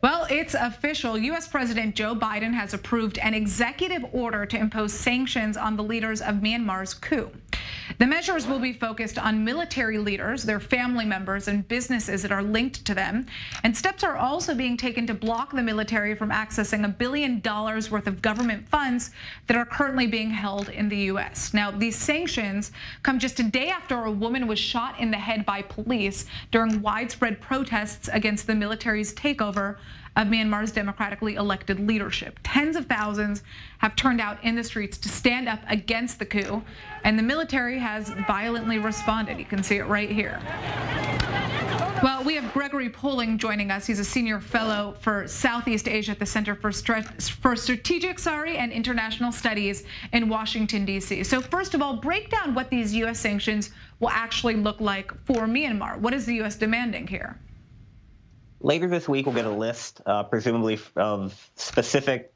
Well, it's official. U.S. President Joe Biden has approved an executive order to impose sanctions on the leaders of Myanmar's coup. The measures will be focused on military leaders, their family members, and businesses that are linked to them. And steps are also being taken to block the military from accessing $1 billion worth of government funds that are currently being held in the U.S. Now, these sanctions come just a day after a woman was shot in the head by police during widespread protests against the military's takeover of Myanmar's democratically elected leadership. Tens of thousands have turned out in the streets to stand up against the coup, and the military has violently responded. You can see it right here. Well, we have Gregory Poling joining us. He's a senior fellow for Southeast Asia at the Center for Strategic and International Studies in Washington, D.C. So first of all, break down what these U.S. sanctions will actually look like for Myanmar. What is the U.S. demanding here? Later this week, we'll get a list, presumably of specific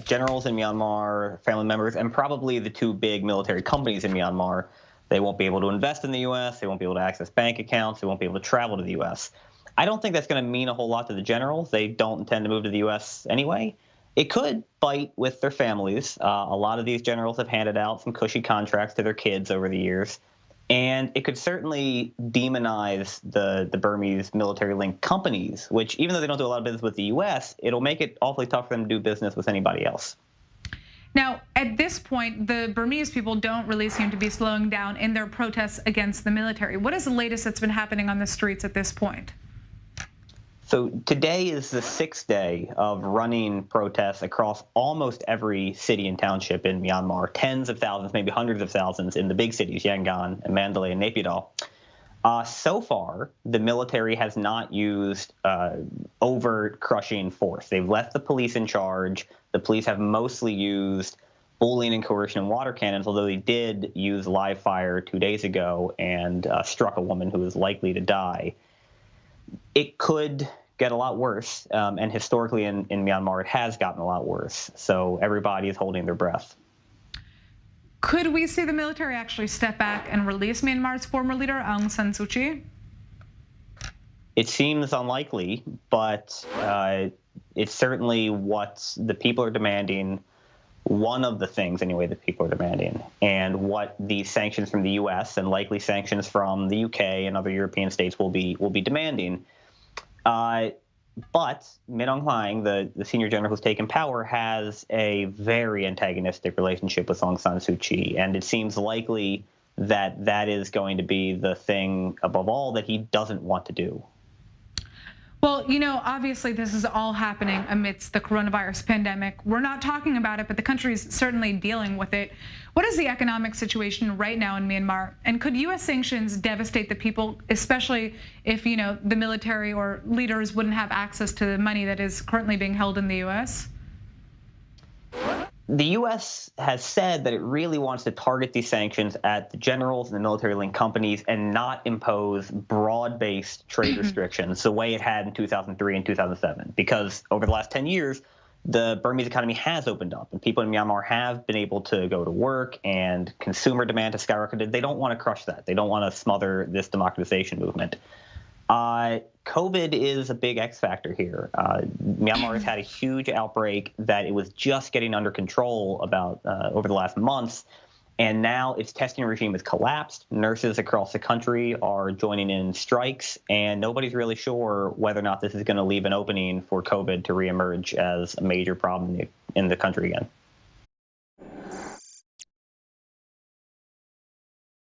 generals in Myanmar, family members, and probably the two big military companies in Myanmar. They won't be able to invest in the U.S. They won't be able to access bank accounts. They won't be able to travel to the U.S. I don't think that's going to mean a whole lot to the generals. They don't intend to move to the U.S. anyway. It could bite with their families. A lot of these generals have handed out some cushy contracts to their kids over the years. And it could certainly demonize the Burmese military-linked companies, which, even though they don't do a lot of business with the U.S., it'll make it awfully tough for them to do business with anybody else. Now, at this point, the Burmese people don't really seem to be slowing down in their protests against the military. What is the latest that's been happening on the streets at this point? So today is the 6th day of running protests across almost every city and township in Myanmar, tens of thousands, maybe hundreds of thousands in the big cities, Yangon and Mandalay and Naypyidaw. So far, the military has not used overt crushing force. They've left the police in charge. The police have mostly used bullying and coercion and water cannons, although they did use live fire 2 days ago and struck a woman who was likely to die. It could get a lot worse, and historically in Myanmar, it has gotten a lot worse. So everybody is holding their breath. Could we see the military actually step back and release Myanmar's former leader, Aung San Suu Kyi? It seems unlikely, but it's certainly what the people are demanding, one of the things, anyway, that people are demanding, and what these sanctions from the U.S. and likely sanctions from the U.K. and other European states will be demanding. But Min Aung Hlaing, the senior general who's taken power, has a very antagonistic relationship with Aung San Suu Kyi, and it seems likely that that is going to be the thing above all that he doesn't want to do. Well, you know, obviously this is all happening amidst the coronavirus pandemic. We're not talking about it, but the country is certainly dealing with it. What is the economic situation right now in Myanmar? And could U.S. sanctions devastate the people, especially if, you know, the military or leaders wouldn't have access to the money that is currently being held in the U.S.? The U.S. has said that it really wants to target these sanctions at the generals and the military-linked companies and not impose broad-based trade restrictions the way it had in 2003 and 2007. Because over the last 10 years, the Burmese economy has opened up, and people in Myanmar have been able to go to work, and consumer demand has skyrocketed. They don't want to crush that. They don't want to smother this democratization movement. COVID is a big X factor here. Myanmar has had a huge outbreak that it was just getting under control about over the last months, and now its testing regime has collapsed. Nurses across the country are joining in strikes, and nobody's really sure whether or not this is going to leave an opening for COVID to reemerge as a major problem in the country again.